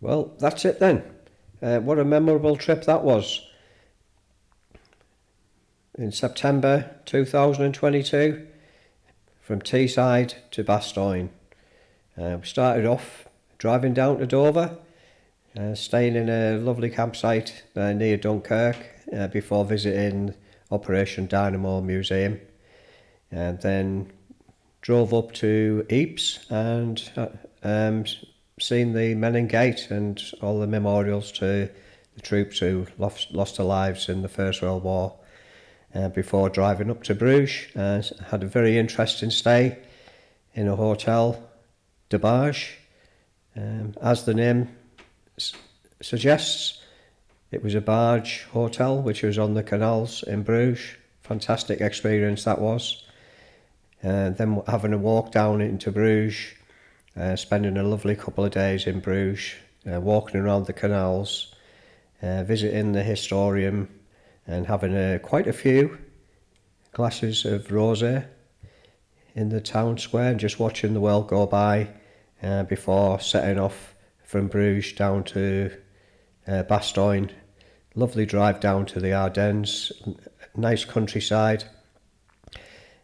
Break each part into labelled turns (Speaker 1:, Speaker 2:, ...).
Speaker 1: Well, that's it then. What a memorable trip that was. In September 2022, from Teesside to Bastogne. We started off driving down to Dover, staying in a lovely campsite near Dunkirk before visiting Operation Dynamo Museum, and then drove up to Ypres and seen the Menin Gate and all the memorials to the troops who lost their lives in the First World War. Before driving up to Bruges, had a very interesting stay in a hotel, de Bruges. As the name suggests, it was a barge hotel which was on the canals in Bruges. Fantastic experience that was. Then having a walk down into Bruges, spending a lovely couple of days in Bruges, walking around the canals, visiting the historium, and having quite a few glasses of rosé in the town square and just watching the world go by before setting off from Bruges down to Bastogne. Lovely drive down to the Ardennes, nice countryside.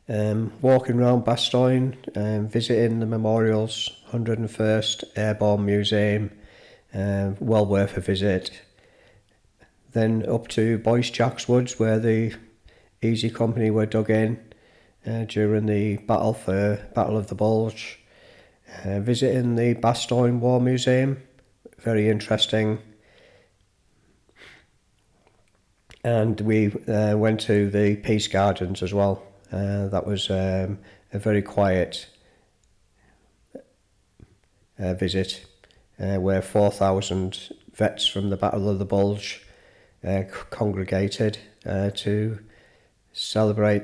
Speaker 1: Walking around Bastogne, visiting the memorials, 101st Airborne Museum, well worth a visit. Then up to Boyce Jacks Woods, where the Easy Company were dug in during the Battle of the Bulge. Visiting the Bastogne War Museum, very interesting. And we went to the Peace Gardens as well. That was a very quiet visit, where 4,000 vets from the Battle of the Bulge congregated to celebrate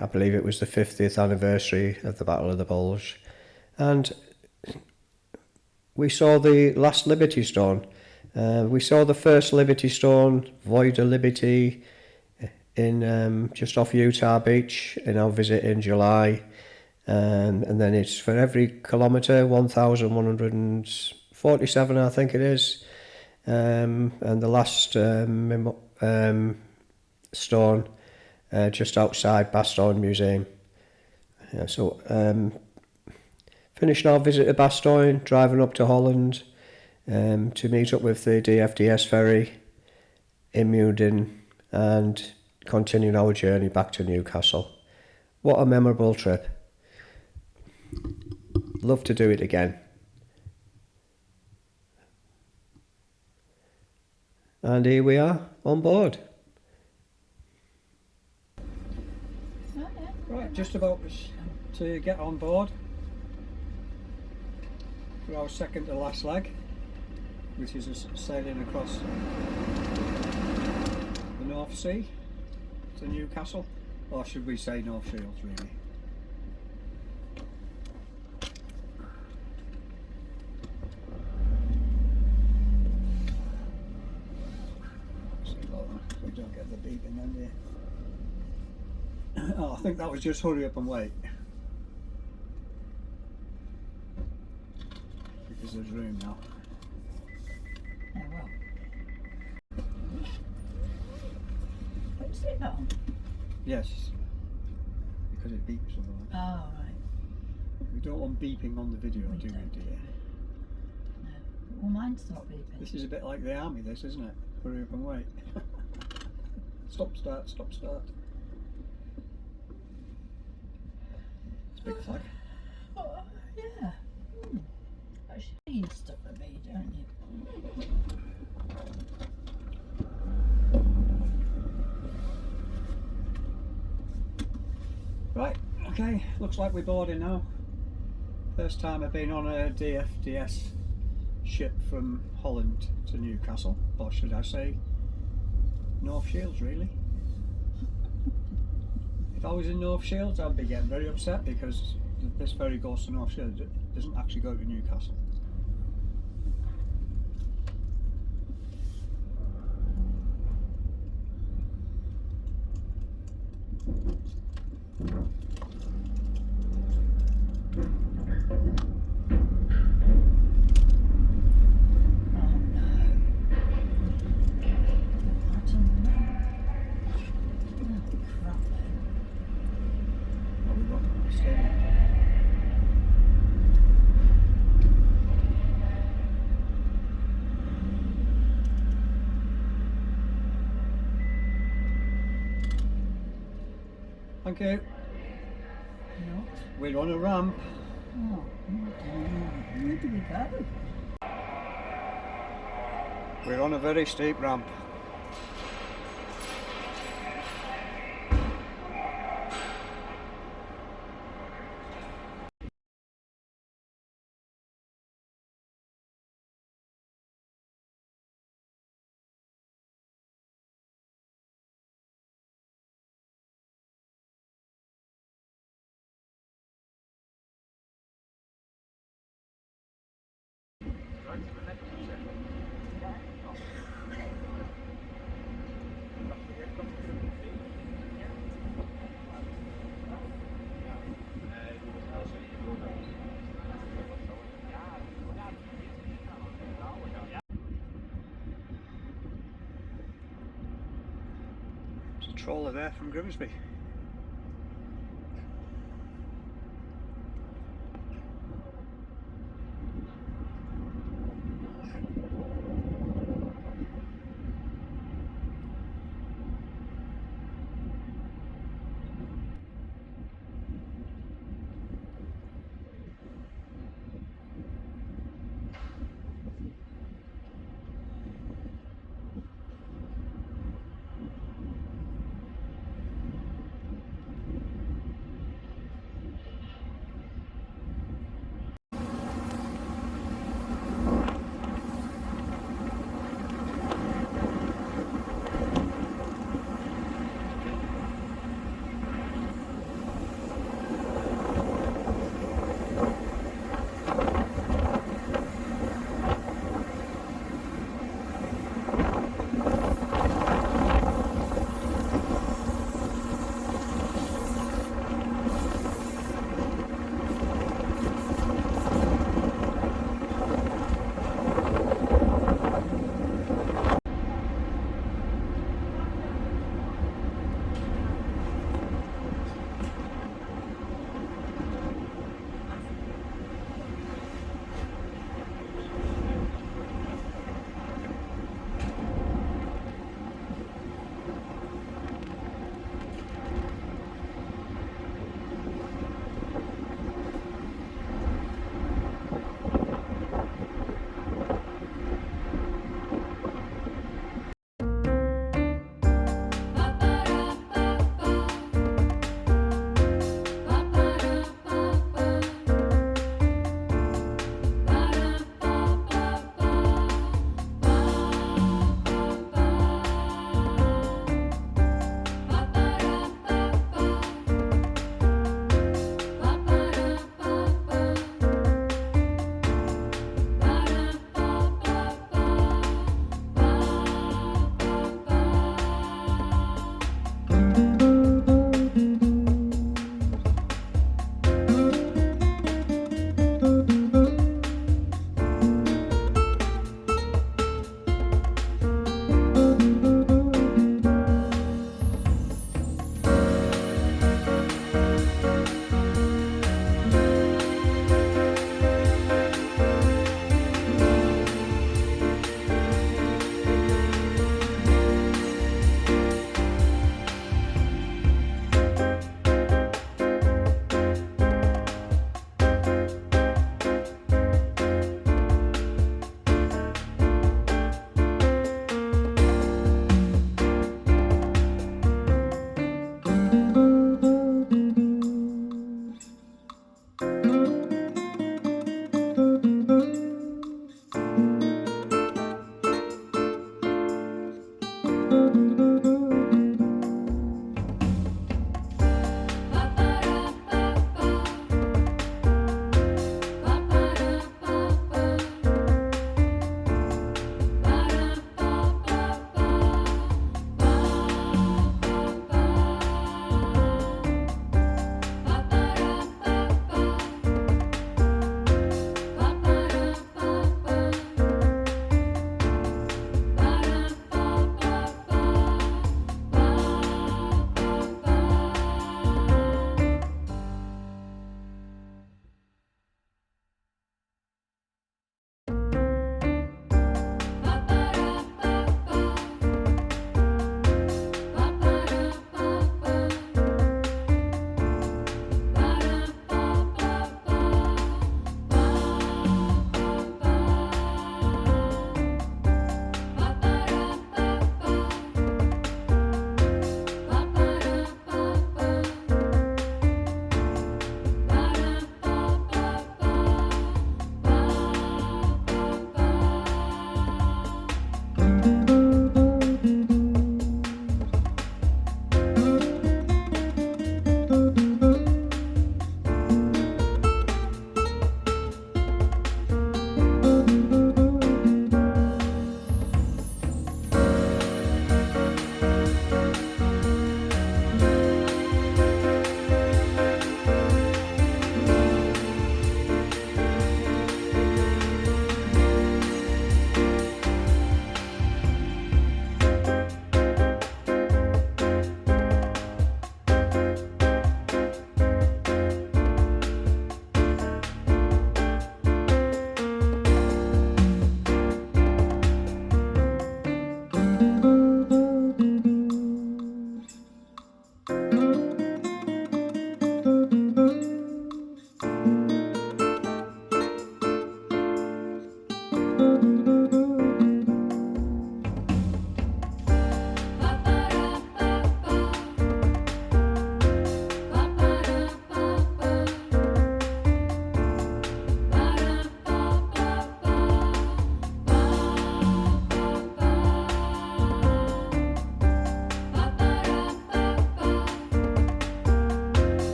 Speaker 1: I believe it was the 50th anniversary of the Battle of the Bulge. And we saw the last Liberty Stone. We saw the first Liberty Stone, Void of Liberty, in just off Utah Beach in our visit in July. And then it's for every kilometre, 1,147 I think it is. And the last stone just outside Bastogne Museum. So finishing our visit to Bastogne, driving up to Holland to meet up with the DFDS Ferry in Mudin and continuing our journey back to Newcastle. What a memorable trip. Love to do it again. And here we are on board. Right, just about to get on board for our second to last leg, which is sailing across the North Sea to Newcastle, or should we say North Shields really. We don't get the beeping then, yeah. Oh, I think that was just hurry up and wait. Because there's room now.
Speaker 2: Oh well. What's it on?
Speaker 1: Yes. Because it beeps otherwise.
Speaker 2: Oh right.
Speaker 1: We don't want beeping on the video, do we, dear?
Speaker 2: No. Well, mine's not beeping.
Speaker 1: This is a bit like the army, this, isn't it? Hurry up and wait. Stop, start, stop, start. It's a big flag.
Speaker 2: Oh, yeah. Actually, you need stuff for me, don't you?
Speaker 1: Right, okay, looks like we're boarding now. First time I've been on a DFDS ship from Holland to Newcastle, or should I say North Shields really. If I was in North Shields I'd be getting very upset because this ferry goes to North Shields, it doesn't actually go to Newcastle.
Speaker 3: Thank you.
Speaker 2: Not.
Speaker 3: We're on a ramp.
Speaker 2: Oh, where do we go?
Speaker 3: We're on a very steep ramp. There's a trawler there from Grimsby.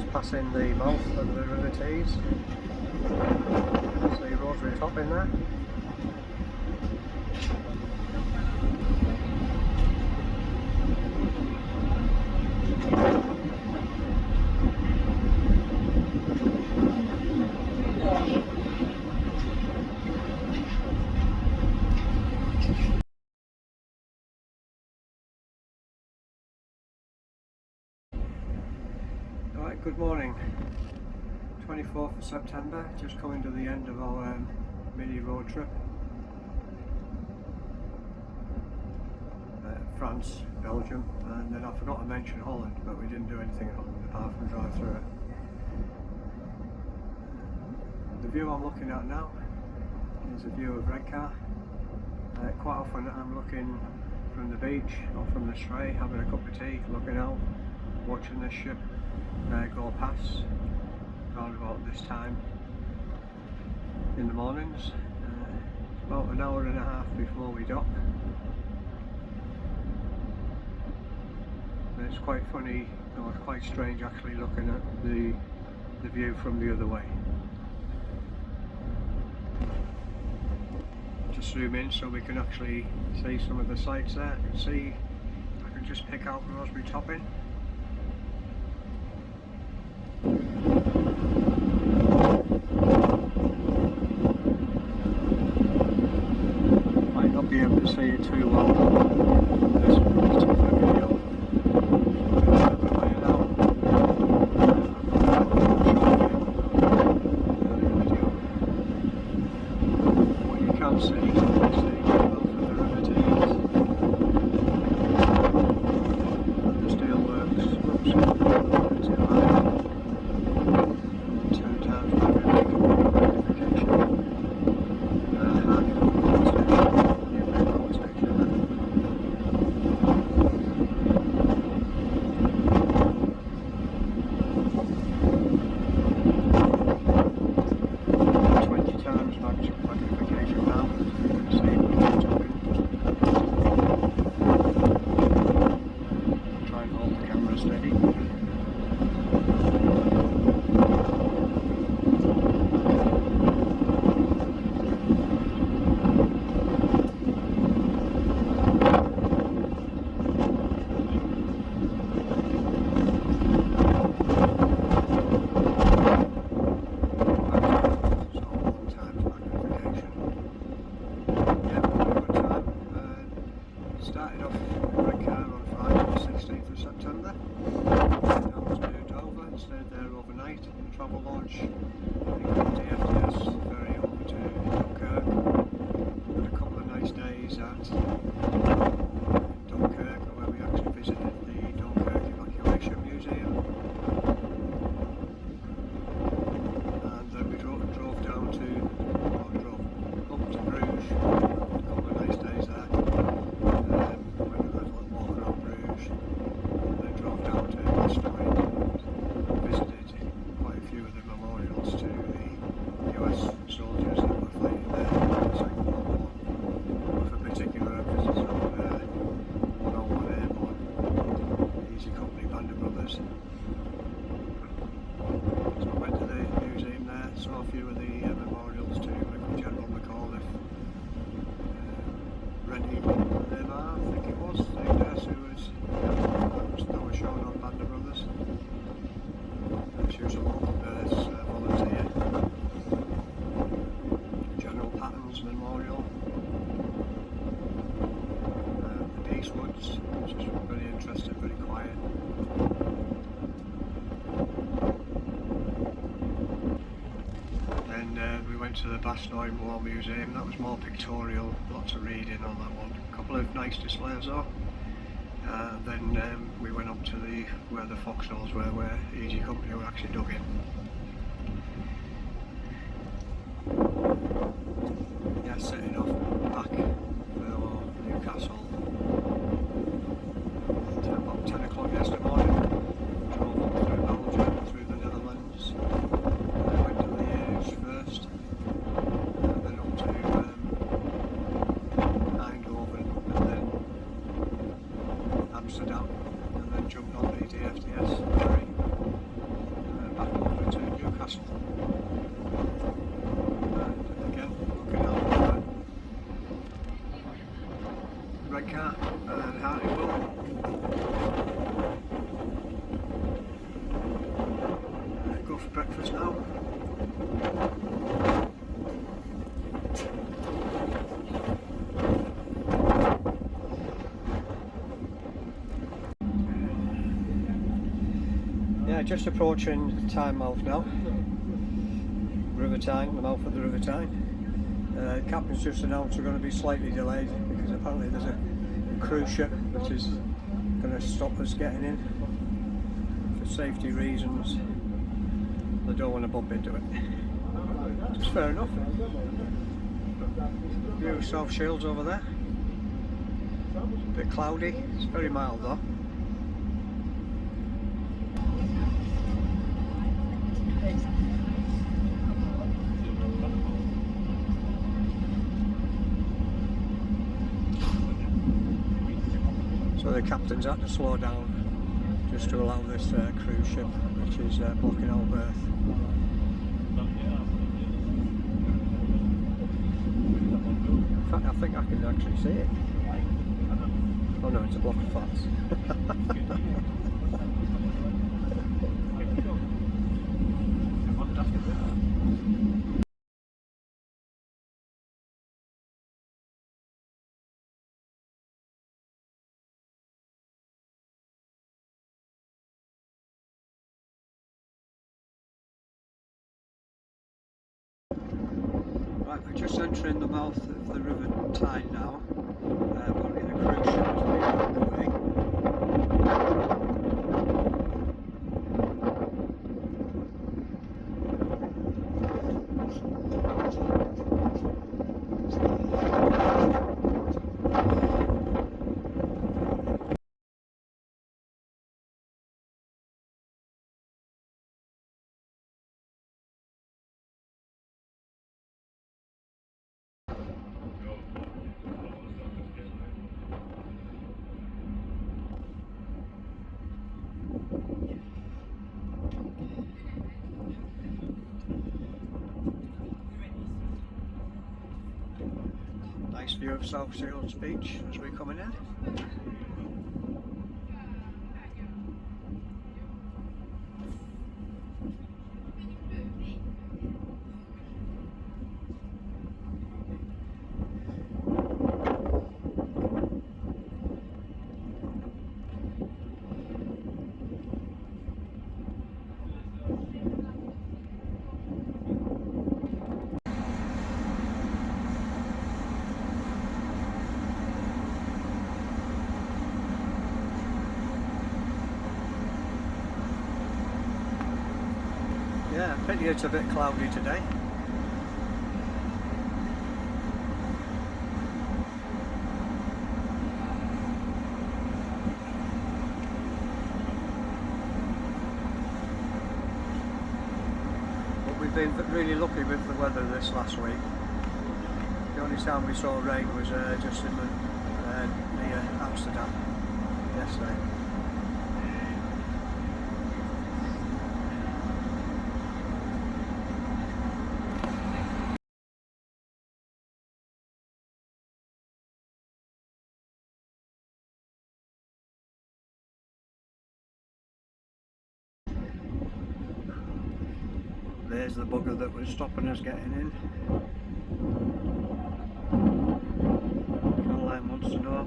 Speaker 1: just passing the mouth of the River Tees. See Rotary Top in there. Right, good morning. 24th of September, just coming to the end of our mini road trip. France, Belgium, and then I forgot to mention Holland, but we didn't do anything in Holland apart from drive through it. The view I'm looking at now is a view of Redcar. Quite often I'm looking from the beach or from the Stray, having a cup of tea, looking out, watching this ship go past around about this time in the mornings. About an hour and a half before we dock. And it's quite funny, or it's quite strange actually looking at the view from the other way. Just zoom in so we can actually see some of the sights there. You can see, I can just pick out Rosebery Topping. Might not be able to see it too well from this particular video. What you can see is the well for the River Tees. The steel works looks too high. 2 times magnification. Started off Redcar on Friday the 16th of September. I was moved over, stayed there overnight in the travel lodge. From DFDS ferry over to Dunkirk. Had a couple of nice days at Dunkirk, where we actually visited the Dunkirk Evacuation Museum. And then we drove down to, drove up to Bruges. A couple of nice days there. Bastogne, visited quite a few of the memorials to the US soldiers that were fighting there in the Second World War, with a particular emphasis on 101 Airborne, Easy Company Band of Brothers. So I went to the museum there, saw a few of the memorials to General McAuliffe, Rennie Lemar, I think it was, the nurse who was that was shown on Band of Brothers. She was a local nurse, volunteer. General Patton's Memorial. The Peace Woods, which is very interesting, very quiet. Then we went to the Bastogne War Museum. That was more pictorial, lots of reading on that one. A couple of nice displays though. Then we went up to where the foxholes were, where Easy Company were actually dug in. Yeah, setting off back for Newcastle at about 10 o'clock yesterday morning. Drove up through Belgium, through the Netherlands. Went to Liège first, and then up to Eindhoven, and then Amsterdam, and then jumped on the DFDS ferry
Speaker 3: just approaching the Tyne mouth now. River Tyne, the mouth of the River Tyne. Captain's just announced we're going to be slightly delayed because apparently there's a cruise ship which is going to stop us getting in for safety reasons. They don't want to bump into it. It's fair enough. View of South Shields over there. A bit cloudy, it's very mild though. So the captain's had to slow down just to allow this cruise ship, which is blocking our berth. In fact, I think I can actually see it. Oh no, it's a block of flats. Right, we're just entering the mouth of the River Tyne now. Apparently the cruise ship is being on the way. Nice view of South Shields Beach as we're coming in. Yeah, pity it's a bit cloudy today. But we've been really lucky with the weather this last week. The only time we saw rain was just in the, near Amsterdam yesterday. There's the bugger that was stopping us getting in. Canal wants to know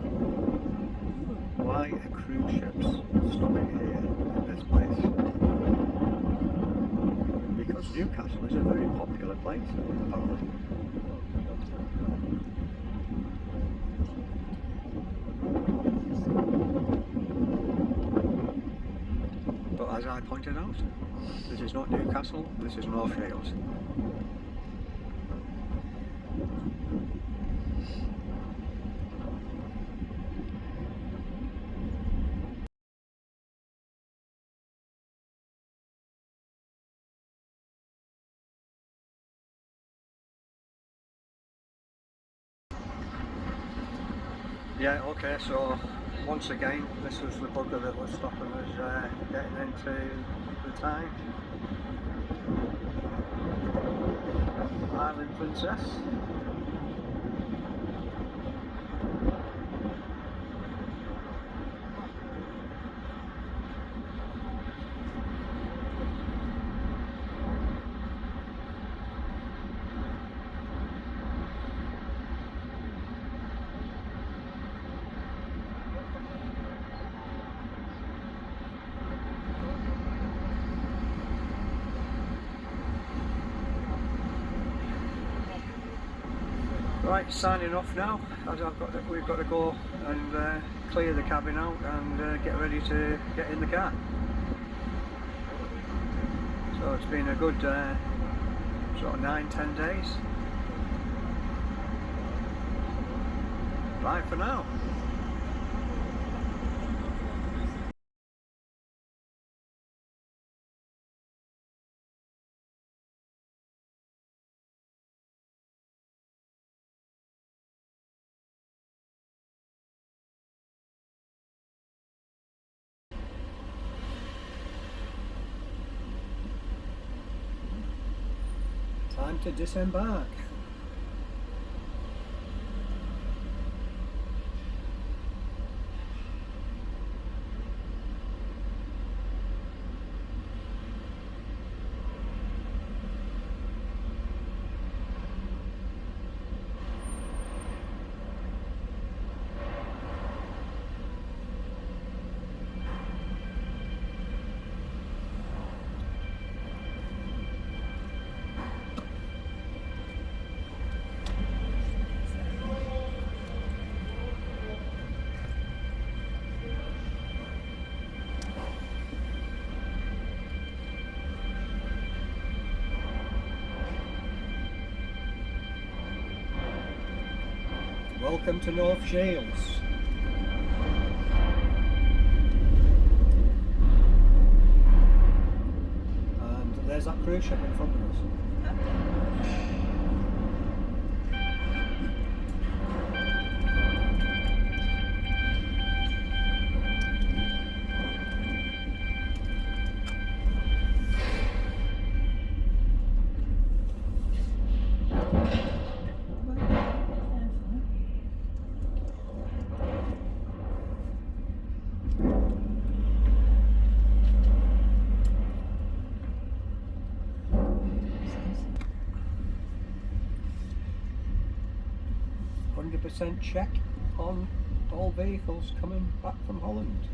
Speaker 3: why are cruise ships stopping here in this place? Because Newcastle is a very popular place, apparently. But as I pointed out, this is not Newcastle, this is North Shields. Yeah, okay, so once again, this was the bugger that was stopping us getting into the Tyne. Island Princess. Right, signing off now, as we've got to go and clear the cabin out and get ready to get in the car. So it's been a good sort of 9-10 days. Bye for now. Time to disembark. Welcome to North Shields. And there's that cruise ship in front of us. Check on all vehicles coming back from Holland.